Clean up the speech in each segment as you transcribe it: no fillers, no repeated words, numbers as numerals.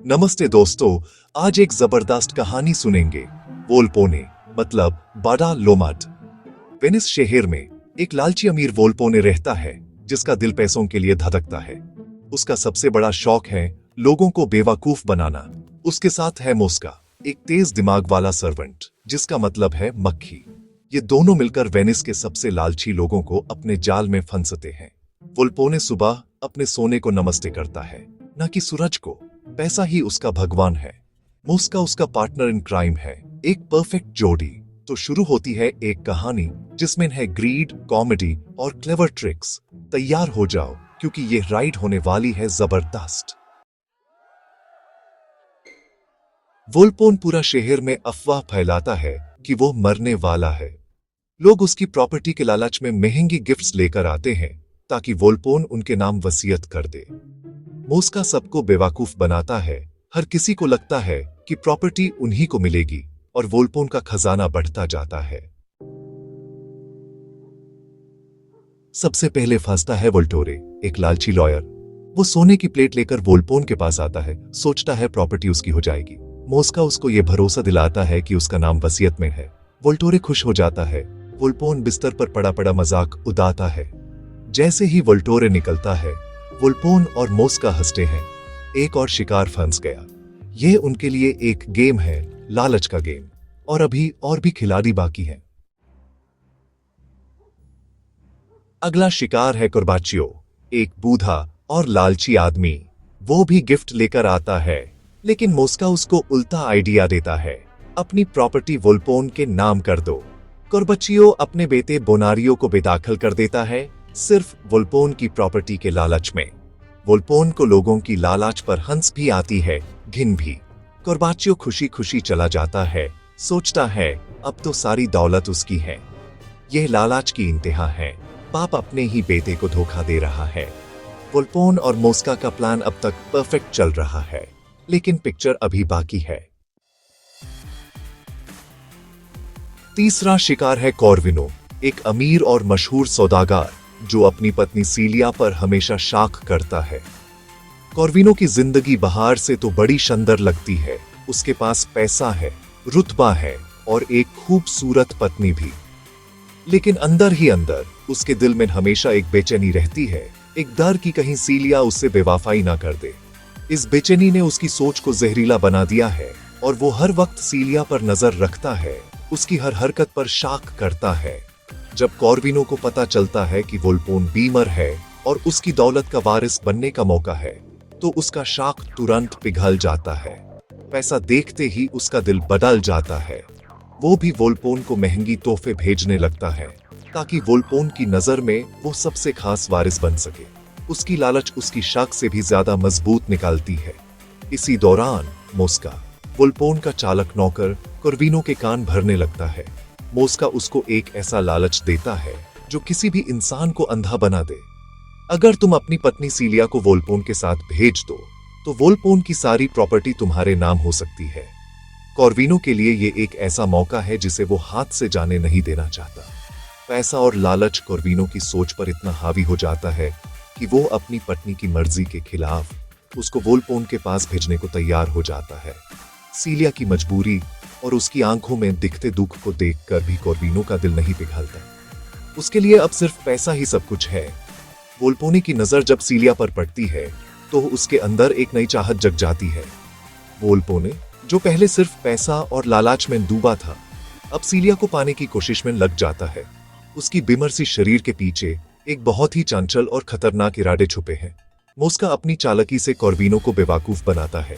नमस्ते दोस्तों, आज एक जबरदस्त कहानी सुनेंगे। वोल्पोने मतलब बड़ा लोमड़। वेनिस शहर में एक लालची अमीर वोल्पोने रहता है जिसका दिल पैसों के लिए धड़कता है। उसका सबसे बड़ा शौक है लोगों को बेवकूफ बनाना। उसके साथ है मोस्का, एक तेज दिमाग वाला सर्वेंट जिसका मतलब है मक्खी। ये दोनों मिलकर वेनिस के सबसे लालची लोगों को अपने जाल में फंसाते हैं। वोल्पोने सुबह अपने सोने को नमस्ते करता है, न कि सूरज को। पैसा ही उसका भगवान है। मोस्का उसका पार्टनर इन क्राइम है, एक परफेक्ट जोड़ी। तो शुरू होती है एक कहानी जिसमें है ग्रीड, कॉमेडी और क्लेवर ट्रिक्स। तैयार हो जाओ क्योंकि ये राइड होने वाली है जबरदस्त। वोल्पोन पूरा शहर में अफवाह फैलाता है कि वो मरने वाला है। लोग उसकी प्रॉपर्टी के लालच में महंगी गिफ्ट्स लेकर आते हैं ताकि वोल्पोन उनके नाम वसीयत कर दे। मोस्का सबको बेवकूफ बनाता है। हर किसी को लगता है कि प्रॉपर्टी उन्हीं को मिलेगी और वोल्पोन का खजाना बढ़ता जाता है। सबसे पहले फंसता है वोल्टोरे, एक लालची लॉयर। वो सोने की प्लेट लेकर वोल्पोन के पास आता है, सोचता है प्रॉपर्टी उसकी हो जाएगी। मोस्का उसको यह भरोसा दिलाता है कि उसका नाम वसीयत में है। वोल्टोरे खुश हो जाता है। वोल्पोन बिस्तर पर पड़ा पड़ा मजाक उड़ाता है। जैसे ही वोल्टोरे निकलता है, वोल्पोन और मोस्का हंसते हैं। एक और शिकार फंस गया। ये उनके लिए एक गेम है, लालच का गेम। और अभी और भी खिलाड़ी बाकी हैं। अगला शिकार है कुर्बाचियो, एक बूढ़ा और लालची आदमी। वो भी गिफ्ट लेकर आता है, लेकिन मोस्का उसको उल्टा आइडिया देता है। अपनी प्रॉपर्टी वोल्पोन के नाम कर दो। कुर्बाचियो अपने बेटे बोनारियो को बेदखल कर देता है, सिर्फ वोल्पोन की प्रॉपर्टी के लालच में। वोल्पोन को लोगों की लालच पर हंस भी आती है, घिन भी। कुर्बाचियो खुशी खुशी चला जाता है, सोचता है अब तो सारी दौलत उसकी है। यह लालच की इंतहा है। बाप अपने ही बेटे को धोखा दे रहा है। वोल्पोन और मोस्का का प्लान अब तक परफेक्ट चल रहा है, लेकिन पिक्चर अभी बाकी है। तीसरा शिकार है कॉर्विनो, एक अमीर और मशहूर सौदागर जो अपनी पत्नी सीलिया पर हमेशा शक करता है। कॉर्विनो की जिंदगी बाहर से तो बड़ी सुंदर लगती है। उसके पास पैसा है, रुतबा है और एक खूबसूरत पत्नी भी। लेकिन अंदर ही अंदर उसके दिल में हमेशा एक बेचैनी रहती है, एक डर कि कहीं सीलिया उससे बेवफाई ना कर दे। इस बेचैनी ने उसकी सोच को जहरीला बना दिया है और वो हर वक्त सीलिया पर नजर रखता है, उसकी हर हरकत पर शक करता है। जब कॉर्विनो को पता चलता है कि वोल्पोन बीमर है और उसकी दौलत का वारिस बनने का मौका है, तो उसका शक तुरंत पिघल जाता है। पैसा देखते ही उसका दिल बदल जाता है। वो भी वोल्पोन को महंगी तोहफे भेजने लगता है ताकि वोल्पोन की नजर में वो सबसे खास वारिस बन सके। उसकी लालच उसकी शक से भी ज्यादा मजबूत निकालती है। इसी दौरान मोस्का, वोल्पोन का चालक नौकर, कॉर्विनो के कान भरने लगता है। मोस्का उसको एक ऐसा लालच देता है जो किसी भी इंसान को अंधा बना दे। अगर तुम अपनी पत्नी सीलिया को वोल्पोन के साथ भेज दो तो वोल्पोन की सारी प्रॉपर्टी तुम्हारे नाम हो सकती है। कॉर्विनो के लिए ये एक ऐसा मौका है जिसे वो हाथ से जाने नहीं देना चाहता। पैसा और लालच कॉर्विनो की सोच पर इतना हावी हो जाता है कि वो अपनी पत्नी की मर्जी के खिलाफ उसको वोल्पोन के पास भेजने को तैयार हो जाता है। सीलिया की मजबूरी और उसकी आंखों में दिखते दुख को देखकर भी कॉर्विनो का दिल नहीं पिघलता। उसके लिए अब सिर्फ पैसा ही सब कुछ है। वोल्पोने की नजर जब सीलिया पर पड़ती है तो उसके अंदर एक नई चाहत जग जाती है। वोल्पोने, जो पहले सिर्फ पैसा और लालच में डूबा था, अब सीलिया को पाने की कोशिश में लग जाता है। उसकी बीमर सी शरीर के पीछे एक बहुत ही चंचल और खतरनाक इरादे छुपे हैं। मोस्का अपनी चालाकी से कॉर्विनो को बेवकूफ बनाता है।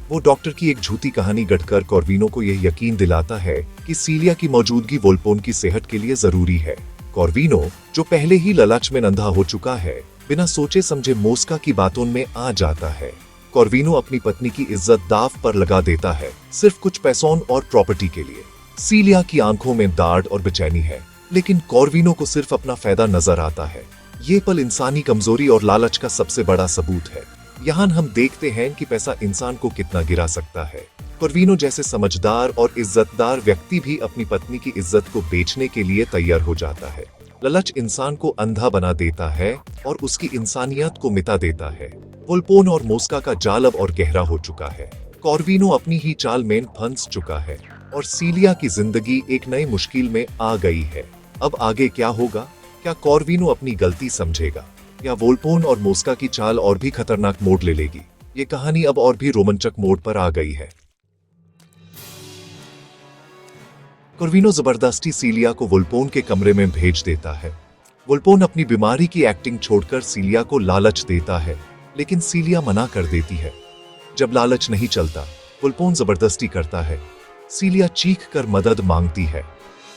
वो डॉक्टर की एक झूठी कहानी गढ़कर कॉर्विनो को यह यकीन दिलाता है कि सीलिया की मौजूदगी वोल्पोन की सेहत के लिए जरूरी है। कॉर्विनो, जो पहले ही लालच में अंधा हो चुका है, बिना सोचे समझे मोस्का की बातों में आ जाता है। कॉर्विनो अपनी पत्नी की इज्जत दांव पर लगा देता है, सिर्फ कुछ पैसों और प्रॉपर्टी के लिए। सीलिया की आंखों में दर्द और बेचैनी है, लेकिन कॉर्विनो को सिर्फ अपना फायदा नजर आता है। ये पल इंसानी कमजोरी और लालच का सबसे बड़ा सबूत है। यहाँ हम देखते हैं कि पैसा इंसान को कितना गिरा सकता है। कॉर्विनो जैसे समझदार और इज्जतदार व्यक्ति भी अपनी पत्नी की इज्जत को बेचने के लिए तैयार हो जाता है। लालच इंसान को अंधा बना देता है और उसकी इंसानियत को मिटा देता है। वोल्पोन और मोस्का का जाल अब और गहरा हो चुका है। कॉर्विनो अपनी ही चाल में फंस चुका है और सीलिया की जिंदगी एक नई मुश्किल में आ गई है। अब आगे क्या होगा? क्या कॉर्विनो अपनी गलती समझेगा या वोल्पोन और मोस्का की चाल और भी खतरनाक मोड़ ले लेगी? ये कहानी अब और भी रोमांचक मोड़ पर आ गई है। कॉर्विनो जबरदस्ती सीलिया को वोल्पोन के कमरे में भेज देता है। वोल्पोन अपनी बीमारी की एक्टिंग छोड़कर सीलिया को लालच देता है, लेकिन सीलिया मना कर देती है। जब लालच नहीं चलता, वोल्पोन जबरदस्ती करता है। सीलिया चीख कर मदद मांगती है।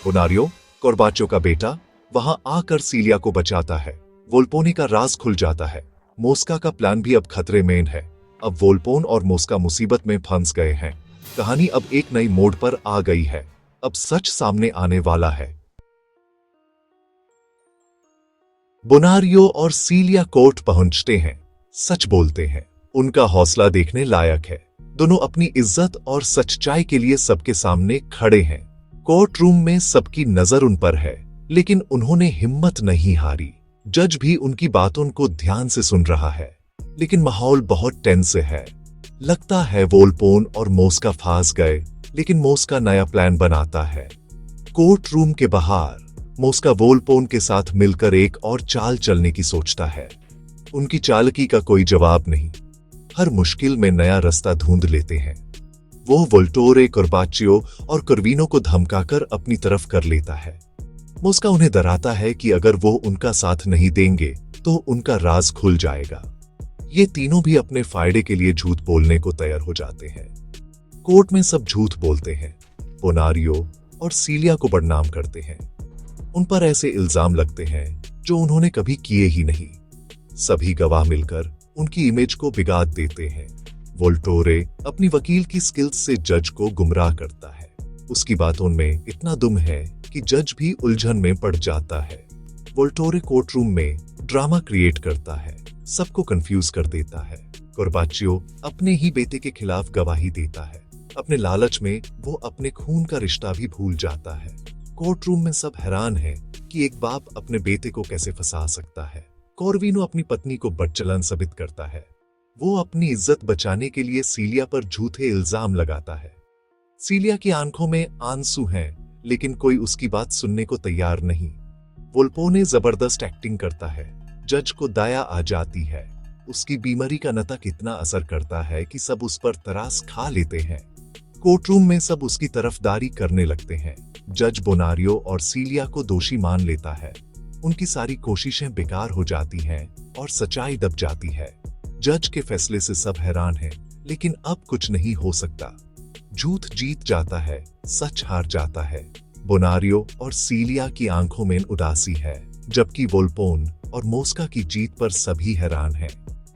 बोनारियो, कोर्बाचो का बेटा, वहां आकर सीलिया को बचाता है। वोल्पोने का राज खुल जाता है। मोस्का का प्लान भी अब खतरे में है। अब वोल्पोन और मोस्का मुसीबत में फंस गए हैं। कहानी अब एक नई मोड़ पर आ गई है। अब सच सामने आने वाला है। बोनारियो और सीलिया कोर्ट पहुंचते हैं। सच बोलते हैं। उनका हौसला देखने लायक है। दोनों अपनी इज्जत और सच्चाई के लिए सबके सामने खड़े हैं। कोर्ट रूम में सबकी नजर उन पर है, लेकिन उन्होंने हिम्मत नहीं हारी। जज भी उनकी बातों को ध्यान से सुन रहा है, लेकिन माहौल बहुत टेंस है। लगता है वोल्पोन और मोस्का फंस गए, लेकिन मोस्का नया प्लान बनाता है। कोर्ट रूम के बाहर मोस्का वोल्पोन के साथ मिलकर एक और चाल चलने की सोचता है। उनकी चालाकी का कोई जवाब नहीं। हर मुश्किल में नया रास्ता ढूंढ लेते हैं। वो वोल्टोरे, कोर्बाचियो और कॉर्विनो को धमकाकर अपनी तरफ कर लेता है। मोस्का उन्हें डराता है कि अगर वो उनका साथ नहीं देंगे तो उनका राज खुल जाएगा। ये तीनों भी अपने फायदे के लिए झूठ बोलने को तैयार हो जाते हैं। कोर्ट में सब झूठ बोलते हैं। बोनारियो और सीलिया को बदनाम करते हैं। उन पर ऐसे इल्जाम लगते हैं जो उन्होंने कभी किए ही नहीं। सभी गवाह मिलकर उनकी इमेज को बिगाड़ देते हैं। वोल्टोरे अपनी वकील की स्किल्स से जज को गुमराह करता है। उसकी बातों में इतना दुम है कि जज भी उलझन में पड़ जाता है। वोल्टोरे कोर्ट रूम में ड्रामा क्रिएट करता है, सबको कंफ्यूज कर देता है। कोर्बाचियो अपने ही बेटे के खिलाफ गवाही देता है। अपने लालच में वो अपने खून का रिश्ता भी भूल जाता है। कोर्ट रूम में सब हैरान हैं कि एक बाप अपने बेटे को कैसे फंसा सकता है। कॉर्विनो अपनी पत्नी को बदचलन साबित करता है। वो अपनी इज्जत बचाने के लिए सीलिया पर झूठे इल्जाम लगाता है। सीलिया की आंखों में आंसू हैं, लेकिन कोई उसकी बात सुनने को तैयार नहीं। वोल्पोने जबरदस्त एक्टिंग करता है। जज को दया आ जाती है। उसकी बीमारी का नतक इतना असर करता है कि सब उस पर तरास खा लेते हैं। कोर्ट रूम में सब उसकी तरफदारी करने लगते हैं। जज बोनारियो और सीलिया को दोषी मान लेता है। उनकी सारी कोशिशें बेकार हो जाती हैं और सच्चाई दब जाती है। जज के फैसले से सब हैरान हैं, लेकिन अब कुछ नहीं हो सकता। झूठ जीत जाता है, सच हार जाता है। बोनारियो और सीलिया की आंखों में उदासी है, जबकि वोल्पोन और मोस्का की जीत पर सभी हैरान हैं।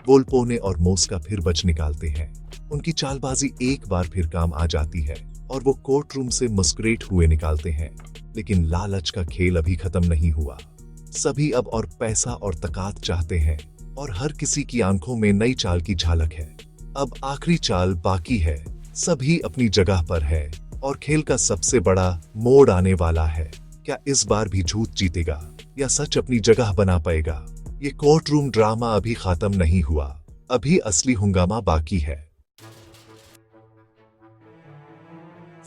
वोल्पोने और मोस्का फिर बच निकालते हैं। उनकी चालबाजी एक बार फिर काम आ जाती है और वो कोर्ट रूम से मुस्कुराते हुए निकालते हैं। लेकिन लालच का खेल अभी खत्म नहीं हुआ। सभी अब और पैसा और ताकत चाहते हैं और हर किसी की आंखों में नई चाल की झलक है। अब आखिरी चाल बाकी है। सभी अपनी जगह पर है और खेल का सबसे बड़ा मोड़ आने वाला है। क्या इस बार भी झूठ जीतेगा या सच अपनी जगह बना पाएगा? ये कोर्ट रूम ड्रामा अभी खत्म नहीं हुआ। अभी असली हंगामा बाकी है।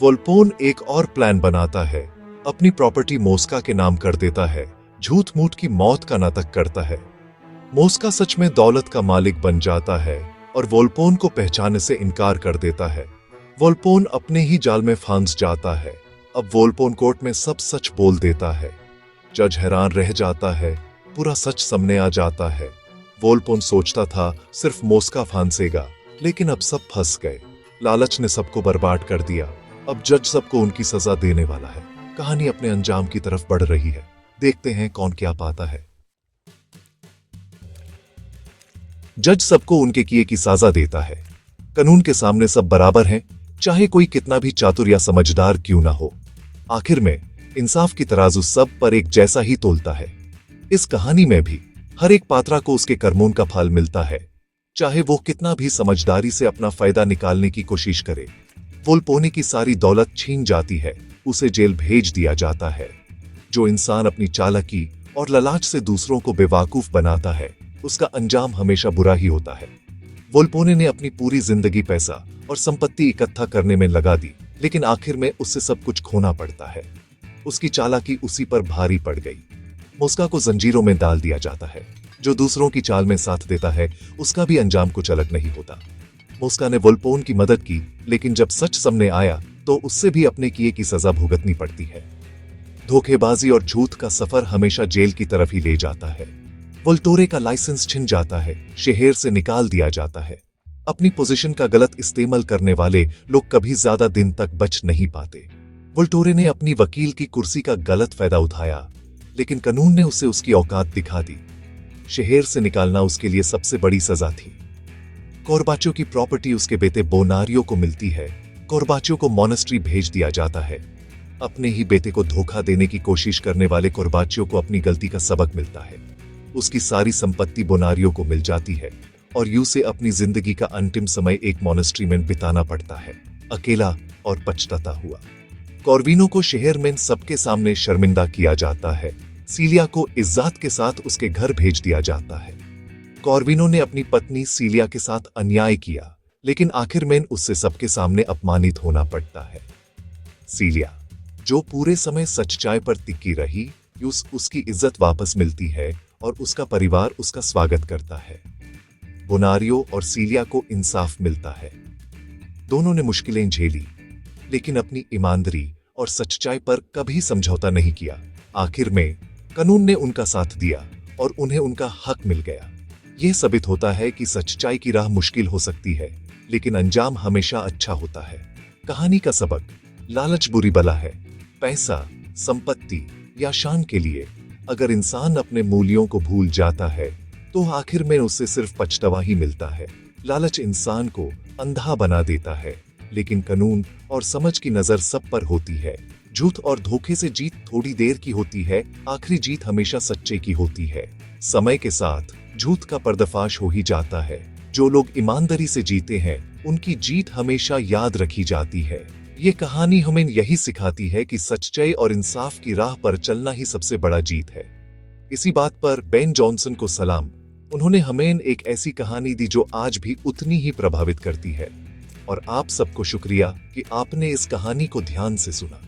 वोल्पोन एक और प्लान बनाता है। अपनी प्रॉपर्टी मोस्का के नाम कर देता है। झूठ मूठ की मौत का नाटक करता है। मोस्का सच में दौलत का मालिक बन जाता है और वोल्पोन को पहचानने से इनकार कर देता है। वोल्पोन अपने ही जाल में फंस जाता है। अब वोल्पोन कोर्ट में सब सच बोल देता है। जज हैरान रह जाता है। पूरा सच सामने आ जाता है। वोल्पोन सोचता था सिर्फ मोस्का फंसेगा, लेकिन अब सब फंस गए। लालच ने सबको बर्बाद कर दिया। अब जज सबको उनकी सजा देने वाला है। कहानी अपने अंजाम की तरफ बढ़ रही है। देखते हैं कौन क्या पाता है। जज सबको उनके किए की सजा देता है। कानून के सामने सब बराबर हैं, चाहे कोई कितना भी चातुर या समझदार क्यों ना हो। आखिर में इंसाफ की तराजू सब पर एक जैसा ही तोलता है। इस कहानी में भी हर एक पात्रा को उसके कर्मों का फल मिलता है, चाहे वो कितना भी समझदारी से अपना फायदा निकालने की कोशिश करे। वोल्पोने की सारी दौलत छीन जाती है, उसे जेल भेज दिया जाता है। जो इंसान अपनी चालाकी और लालच से दूसरों को बेवकूफ बनाता है, उसका अंजाम हमेशा बुरा ही होता है। वोल्पोने ने अपनी पूरी जिंदगी पैसा और संपत्ति इकट्ठा करने में लगा दी, लेकिन आखिर में उससे सब कुछ खोना पड़ता है। उसकी चालाकी उसी पर भारी पड़ गई। मोस्का को जंजीरों में डाल दिया जाता है। जो दूसरों की चाल में साथ देता है उसका भी अंजाम कुछ अलग नहीं होता। मोस्का ने वोल्पोन की मदद की, लेकिन जब सच सामने आया तो उससे भी अपने किए की सजा भुगतनी पड़ती है। धोखेबाजी और झूठ का सफर हमेशा जेल की तरफ ही ले जाता है। वोल्टोरे का लाइसेंस छिन जाता है, शहर से निकाल दिया जाता है। अपनी पोजीशन का गलत इस्तेमाल करने वाले लोग कभी ज्यादा दिन तक बच नहीं पाते। वोल्टोरे ने अपनी वकील की कुर्सी का गलत फायदा उठाया, लेकिन कानून ने उसे उसकी औकात दिखा दी। शहर से निकालना उसके लिए सबसे बड़ी सजा थी। कोर्बाचो की प्रॉपर्टी उसके बेटे बोनारियो को मिलती है। कोर्बाचो को मोनेस्ट्री भेज दिया जाता है। अपने ही बेटे को धोखा देने की कोशिश करने वाले कोर्बाचो को अपनी गलती का सबक मिलता है। उसकी सारी संपत्ति बोनारियो को मिल जाती है और यू से अपनी जिंदगी का अंतिम समय एक मोनेस्ट्री में बिताना पड़ता है, अकेला और पछताता हुआ। कॉर्विनो को शहर में सबके सामने शर्मिंदा किया जाता है। सीलिया को इज्जत के साथ उसके घर भेज दिया जाता है। कॉर्विनो ने अपनी पत्नी सीलिया के साथ अन्याय किया, लेकिन आखिर में उससे सबके सामने अपमानित होना पड़ता है। सीलिया, जो पूरे समय सच्चाई पर टिकी रही, उसकी इज्जत वापस मिलती है और उसका परिवार उसका स्वागत करता है। बोनारियो और सीलिया को इंसाफ मिलता है। दोनों ने मुश्किलें झेली, लेकिन अपनी ईमानदारी और सच्चाई पर कभी समझौता नहीं किया। आखिर में कानून ने उनका साथ दिया और उन्हें उनका हक मिल गया। यह साबित होता है कि सच्चाई की राह मुश्किल हो सकती है, लेकिन अंजाम हमेशा अच्छा होता है। कहानी का सबक: लालच बुरी बला है। पैसा, संपत्ति या शान के लिए अगर इंसान अपने मूल्यों को भूल जाता है तो आखिर में उसे सिर्फ पछतावा ही मिलता है। लालच इंसान को अंधा बना देता है, लेकिन कानून और समझ की नजर सब पर होती है। झूठ और धोखे से जीत थोड़ी देर की होती है, आखिरी जीत हमेशा सच्चे की होती है। समय के साथ झूठ का पर्दाफाश हो ही जाता है। जो लोग ईमानदारी से जीते हैं उनकी जीत हमेशा याद रखी जाती है। ये कहानी हमें यही सिखाती है कि सच्चाई और इंसाफ की राह पर चलना ही सबसे बड़ा जीत है। इसी बात पर बेन जॉनसन को सलाम। उन्होंने हमें एक ऐसी कहानी दी जो आज भी उतनी ही प्रभावित करती है। और आप सबको शुक्रिया कि आपने इस कहानी को ध्यान से सुना।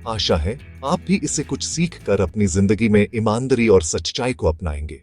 आशा है आप भी इससे कुछ सीख कर अपनी जिंदगी में ईमानदारी और सच्चाई को अपनाएंगे।